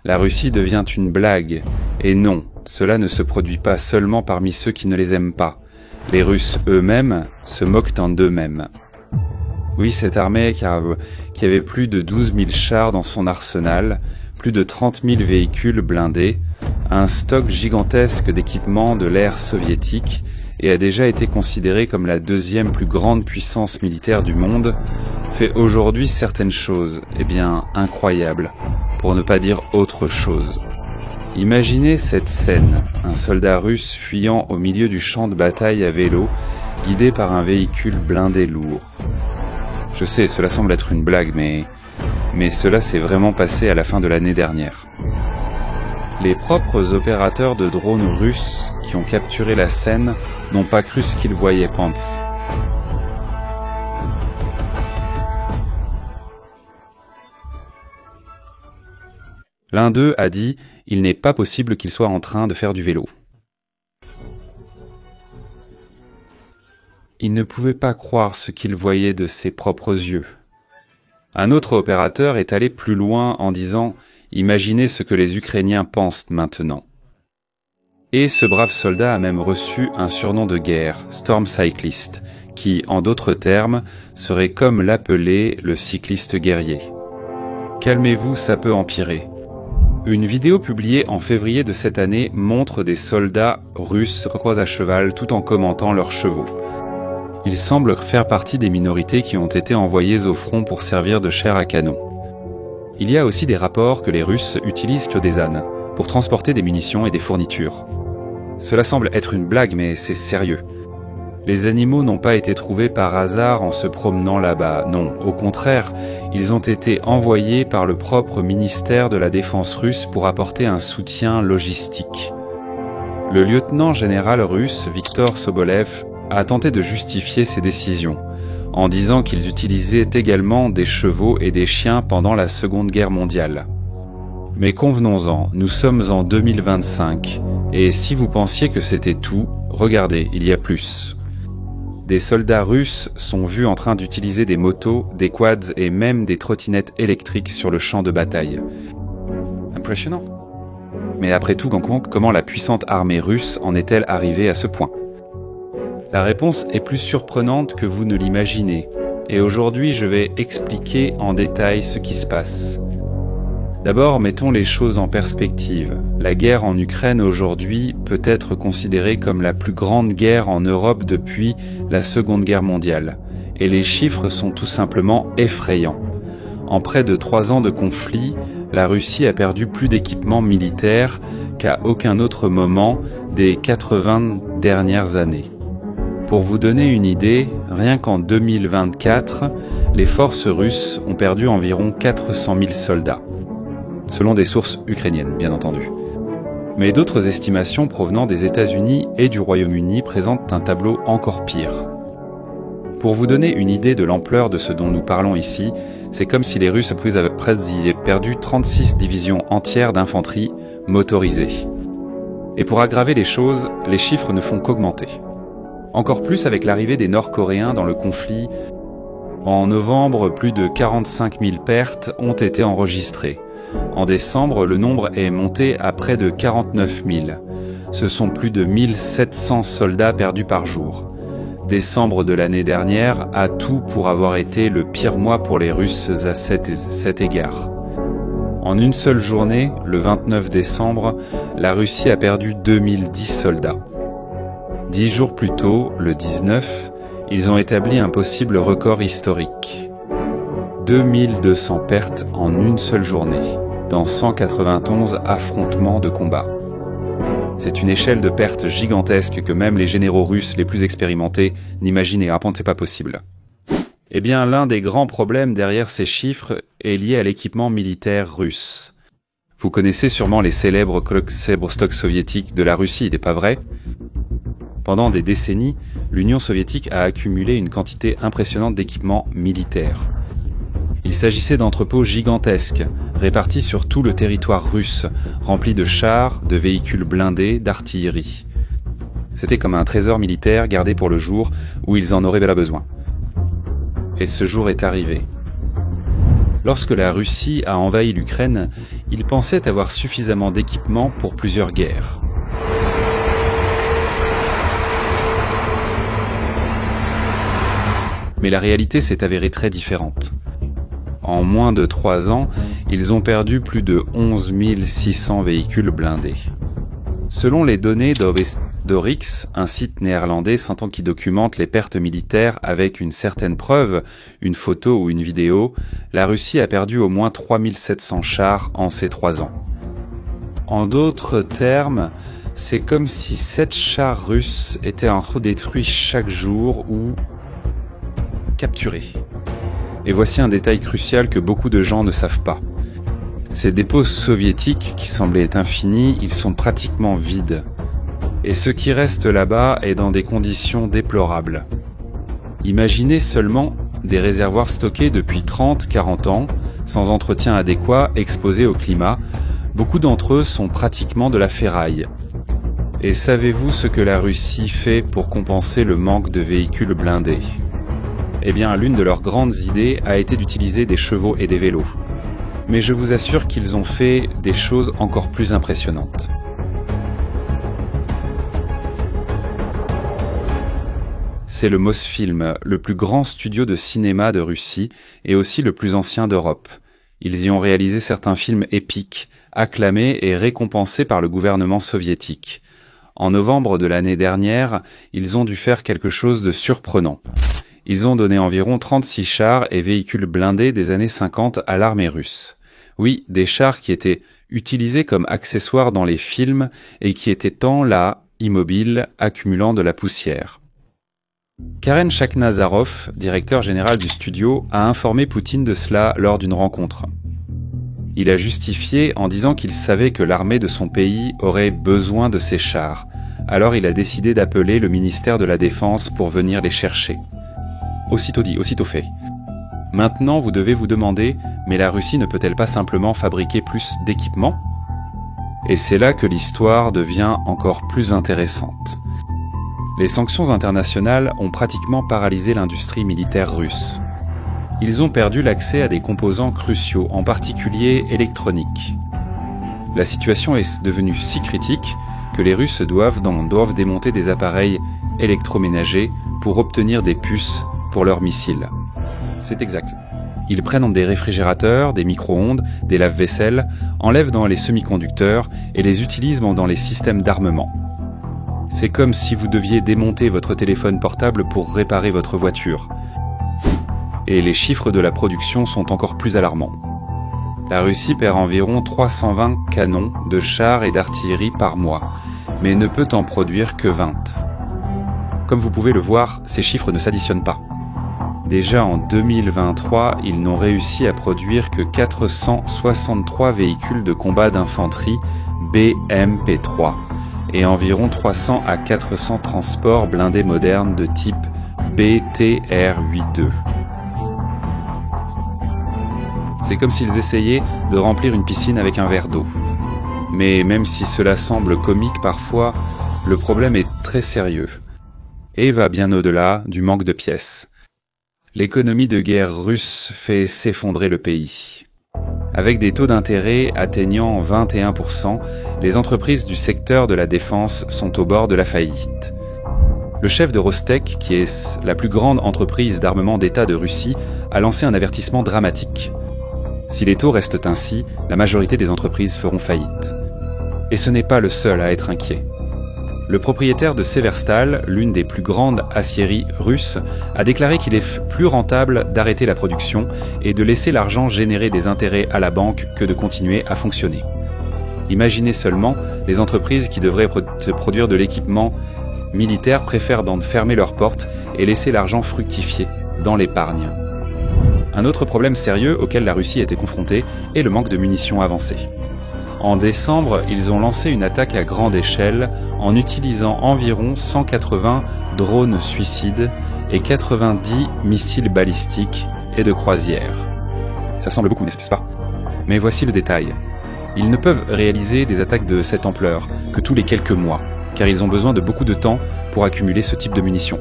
La Russie devient une blague. Et non, cela ne se produit pas seulement parmi ceux qui ne les aiment pas. Les Russes eux-mêmes se moquent d'eux-mêmes. Oui, cette armée qui avait plus de 12 000 chars dans son arsenal, plus de 30 000 véhicules blindés, a un stock gigantesque d'équipements de l'ère soviétique et a déjà été considérée comme la deuxième plus grande puissance militaire du monde, fait aujourd'hui certaines choses, incroyables, pour ne pas dire autre chose. Imaginez cette scène, un soldat russe fuyant au milieu du champ de bataille à vélo, guidé par un véhicule blindé lourd. Je sais, cela semble être une blague, mais cela s'est vraiment passé à la fin de l'année dernière. Les propres opérateurs de drones russes qui ont capturé la scène n'ont pas cru ce qu'ils voyaient, Pence. L'un d'eux a dit « Il n'est pas possible qu'il soit en train de faire du vélo ». Il ne pouvait pas croire ce qu'il voyait de ses propres yeux. Un autre opérateur est allé plus loin en disant « Imaginez ce que les Ukrainiens pensent maintenant ». Et ce brave soldat a même reçu un surnom de guerre, Storm Cyclist, qui, en d'autres termes, serait comme l'appelait le cycliste guerrier. Calmez-vous, ça peut empirer. Une vidéo publiée en février de cette année montre des soldats russes recroisent à cheval tout en commentant leurs chevaux. Ils semblent faire partie des minorités qui ont été envoyées au front pour servir de chair à canon. Il y a aussi des rapports que les Russes utilisent des ânes pour transporter des munitions et des fournitures. Cela semble être une blague, mais c'est sérieux. Les animaux n'ont pas été trouvés par hasard en se promenant là-bas, non, au contraire, ils ont été envoyés par le propre ministère de la Défense russe pour apporter un soutien logistique. Le lieutenant général russe Viktor Sobolev a tenté de justifier ces décisions, en disant qu'ils utilisaient également des chevaux et des chiens pendant la Seconde Guerre mondiale. Mais convenons-en, nous sommes en 2025, et si vous pensiez que c'était tout, regardez, il y a plus. Des soldats russes sont vus en train d'utiliser des motos, des quads et même des trottinettes électriques sur le champ de bataille. Impressionnant. Mais après tout, comment la puissante armée russe en est-elle arrivée à ce point ? La réponse est plus surprenante que vous ne l'imaginez, et aujourd'hui je vais expliquer en détail ce qui se passe. D'abord, mettons les choses en perspective. La guerre en Ukraine aujourd'hui peut être considérée comme la plus grande guerre en Europe depuis la Seconde Guerre mondiale. Et les chiffres sont tout simplement effrayants. En près de 3 ans de conflit, la Russie a perdu plus d'équipements militaires qu'à aucun autre moment des 80 dernières années. Pour vous donner une idée, rien qu'en 2024, les forces russes ont perdu environ 400 000 soldats. Selon des sources ukrainiennes, bien entendu. Mais d'autres estimations provenant des États-Unis et du Royaume-Uni présentent un tableau encore pire. Pour vous donner une idée de l'ampleur de ce dont nous parlons ici, c'est comme si les Russes avaient presque perdu 36 divisions entières d'infanterie motorisée. Et pour aggraver les choses, les chiffres ne font qu'augmenter. Encore plus avec l'arrivée des Nord-Coréens dans le conflit. En novembre, plus de 45 000 pertes ont été enregistrées. En décembre, le nombre est monté à près de 49 000. Ce sont plus de 1700 soldats perdus par jour. Décembre de l'année dernière a tout pour avoir été le pire mois pour les Russes à cet égard. En une seule journée, le 29 décembre, la Russie a perdu 2010 soldats. 10 jours plus tôt, le 19, ils ont établi un possible record historique. 2200 pertes en une seule journée, dans 191 affrontements de combat. C'est une échelle de pertes gigantesque que même les généraux russes les plus expérimentés n'imaginaient. C'est pas possible. Eh bien, l'un des grands problèmes derrière ces chiffres est lié à l'équipement militaire russe. Vous connaissez sûrement les célèbres stocks soviétiques de la Russie, n'est-ce pas vrai ? Pendant des décennies, l'Union soviétique a accumulé une quantité impressionnante d'équipements militaires. Il s'agissait d'entrepôts gigantesques, répartis sur tout le territoire russe, remplis de chars, de véhicules blindés, d'artillerie. C'était comme un trésor militaire gardé pour le jour où ils en auraient besoin. Et ce jour est arrivé. Lorsque la Russie a envahi l'Ukraine, Ils pensaient avoir suffisamment d'équipement pour plusieurs guerres. Mais la réalité s'est avérée très différente. En moins de 3 ans, ils ont perdu plus de 11 600 véhicules blindés. Selon les données d'Orix, un site néerlandais qui documente les pertes militaires avec une certaine preuve, une photo ou une vidéo, la Russie a perdu au moins 3 700 chars en ces 3 ans. En d'autres termes, c'est comme si 7 chars russes étaient détruits chaque jour ou capturés. Et voici un détail crucial que beaucoup de gens ne savent pas. Ces dépôts soviétiques, qui semblaient infinis, ils sont pratiquement vides. Et ce qui reste là-bas est dans des conditions déplorables. Imaginez seulement des réservoirs stockés depuis 30-40 ans, sans entretien adéquat, exposés au climat. Beaucoup d'entre eux sont pratiquement de la ferraille. Et savez-vous ce que la Russie fait pour compenser le manque de véhicules blindés ? Eh bien, l'une de leurs grandes idées a été d'utiliser des chevaux et des vélos. Mais je vous assure qu'ils ont fait des choses encore plus impressionnantes. C'est le Mosfilm, le plus grand studio de cinéma de Russie et aussi le plus ancien d'Europe. Ils y ont réalisé certains films épiques, acclamés et récompensés par le gouvernement soviétique. En novembre de l'année dernière, ils ont dû faire quelque chose de surprenant. Ils ont donné environ 36 chars et véhicules blindés des années 50 à l'armée russe. Oui, des chars qui étaient utilisés comme accessoires dans les films et qui étaient tant là, immobiles, accumulant de la poussière. Karen Chaknazarov, directeur général du studio, a informé Poutine de cela lors d'une rencontre. Il a justifié en disant qu'il savait que l'armée de son pays aurait besoin de ces chars. Alors il a décidé d'appeler le ministère de la Défense pour venir les chercher. Aussitôt dit, aussitôt fait. Maintenant, vous devez vous demander, mais la Russie ne peut-elle pas simplement fabriquer plus d'équipements ? Et c'est là que l'histoire devient encore plus intéressante. Les sanctions internationales ont pratiquement paralysé l'industrie militaire russe. Ils ont perdu l'accès à des composants cruciaux, en particulier électroniques. La situation est devenue si critique que les Russes doivent démonter des appareils électroménagers pour obtenir des puces pour leurs missiles. C'est exact. Ils prennent des réfrigérateurs, des micro-ondes, des lave-vaisselle, enlèvent dans les semi-conducteurs et les utilisent dans les systèmes d'armement. C'est comme si vous deviez démonter votre téléphone portable pour réparer votre voiture. Et les chiffres de la production sont encore plus alarmants. La Russie perd environ 320 canons de chars et d'artillerie par mois, mais ne peut en produire que 20. Comme vous pouvez le voir, ces chiffres ne s'additionnent pas. Déjà en 2023, ils n'ont réussi à produire que 463 véhicules de combat d'infanterie BMP-3 et environ 300 à 400 transports blindés modernes de type BTR-82. C'est comme s'ils essayaient de remplir une piscine avec un verre d'eau. Mais même si cela semble comique parfois, le problème est très sérieux et va bien au-delà du manque de pièces. L'économie de guerre russe fait s'effondrer le pays. Avec des taux d'intérêt atteignant 21%, les entreprises du secteur de la défense sont au bord de la faillite. Le chef de Rostec, qui est la plus grande entreprise d'armement d'État de Russie, a lancé un avertissement dramatique. Si les taux restent ainsi, la majorité des entreprises feront faillite. Et ce n'est pas le seul à être inquiet. Le propriétaire de Severstal, l'une des plus grandes aciéries russes, a déclaré qu'il est plus rentable d'arrêter la production et de laisser l'argent générer des intérêts à la banque que de continuer à fonctionner. Imaginez seulement, les entreprises qui devraient produire de l'équipement militaire préfèrent fermer leurs portes et laisser l'argent fructifier dans l'épargne. Un autre problème sérieux auquel la Russie était confrontée est le manque de munitions avancées. En décembre, ils ont lancé une attaque à grande échelle en utilisant environ 180 drones suicides et 90 missiles balistiques et de croisière. Ça semble beaucoup, n'est-ce pas ? Mais voici le détail. Ils ne peuvent réaliser des attaques de cette ampleur que tous les quelques mois, car ils ont besoin de beaucoup de temps pour accumuler ce type de munitions.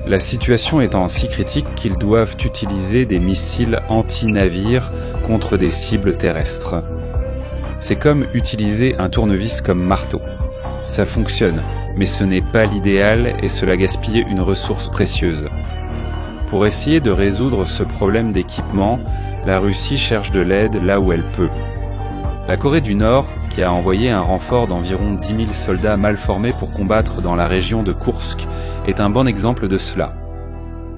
La situation étant si critique qu'ils doivent utiliser des missiles anti-navires contre des cibles terrestres. C'est comme utiliser un tournevis comme marteau. Ça fonctionne, mais ce n'est pas l'idéal et cela gaspille une ressource précieuse. Pour essayer de résoudre ce problème d'équipement, la Russie cherche de l'aide là où elle peut. La Corée du Nord, qui a envoyé un renfort d'environ 10 000 soldats mal formés pour combattre dans la région de Koursk, est un bon exemple de cela.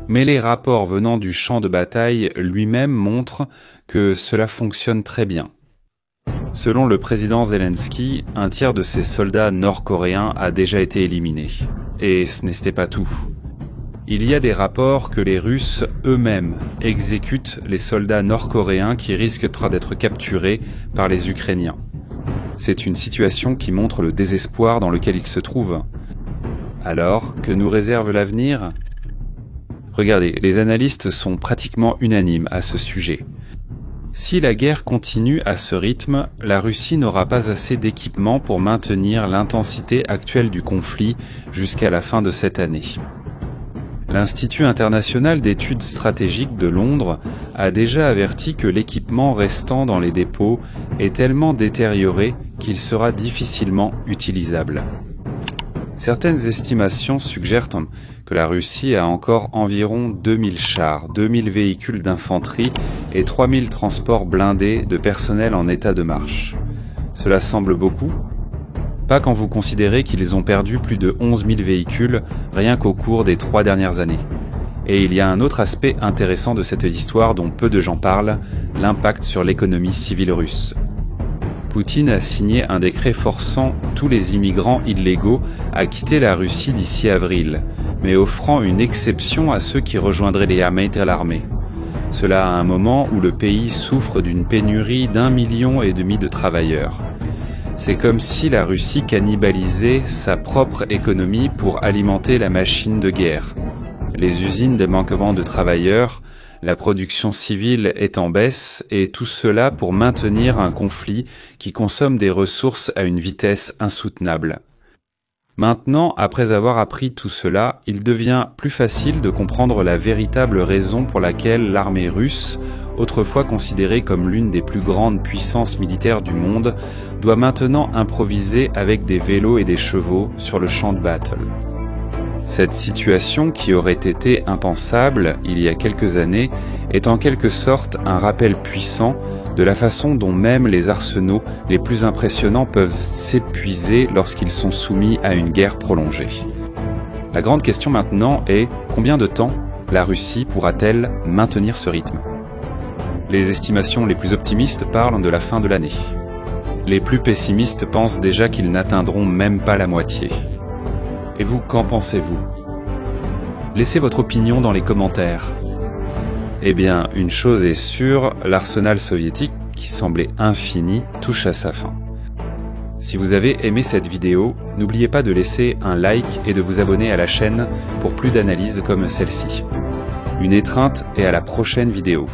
Mais les rapports venant du champ de bataille lui-même montrent que cela fonctionne très bien. Selon le président Zelensky, un tiers de ses soldats nord-coréens a déjà été éliminé. Et ce n'était pas tout. Il y a des rapports que les Russes eux-mêmes exécutent les soldats nord-coréens qui risquent d'être capturés par les Ukrainiens. C'est une situation qui montre le désespoir dans lequel ils se trouvent. Alors, que nous réserve l'avenir ? Regardez, les analystes sont pratiquement unanimes à ce sujet. Si la guerre continue à ce rythme, la Russie n'aura pas assez d'équipements pour maintenir l'intensité actuelle du conflit jusqu'à la fin de cette année. L'Institut international d'études stratégiques de Londres a déjà averti que l'équipement restant dans les dépôts est tellement détérioré qu'il sera difficilement utilisable. Certaines estimations suggèrent que la Russie a encore environ 2000 chars, 2000 véhicules d'infanterie et 3000 transports blindés de personnel en état de marche. Cela semble beaucoup ? Pas quand vous considérez qu'ils ont perdu plus de 11 000 véhicules rien qu'au cours des 3 dernières années. Et il y a un autre aspect intéressant de cette histoire dont peu de gens parlent, l'impact sur l'économie civile russe. Poutine a signé un décret forçant tous les immigrants illégaux à quitter la Russie d'ici avril, mais offrant une exception à ceux qui rejoindraient les l'armée. Cela à un moment où le pays souffre d'une pénurie d'1,5 million de travailleurs. C'est comme si la Russie cannibalisait sa propre économie pour alimenter la machine de guerre. Les usines de manquement de travailleurs, la production civile est en baisse et tout cela pour maintenir un conflit qui consomme des ressources à une vitesse insoutenable. Maintenant, après avoir appris tout cela, il devient plus facile de comprendre la véritable raison pour laquelle l'armée russe, autrefois considérée comme l'une des plus grandes puissances militaires du monde, doit maintenant improviser avec des vélos et des chevaux sur le champ de battle. Cette situation, qui aurait été impensable il y a quelques années, est en quelque sorte un rappel puissant de la façon dont même les arsenaux les plus impressionnants peuvent s'épuiser lorsqu'ils sont soumis à une guerre prolongée. La grande question maintenant est combien de temps la Russie pourra-t-elle maintenir ce rythme ? Les estimations les plus optimistes parlent de la fin de l'année. Les plus pessimistes pensent déjà qu'ils n'atteindront même pas la moitié. Et vous, qu'en pensez-vous ? Laissez votre opinion dans les commentaires. Eh bien, une chose est sûre, l'arsenal soviétique, qui semblait infini, touche à sa fin. Si vous avez aimé cette vidéo, n'oubliez pas de laisser un like et de vous abonner à la chaîne pour plus d'analyses comme celle-ci. Une étreinte et à la prochaine vidéo.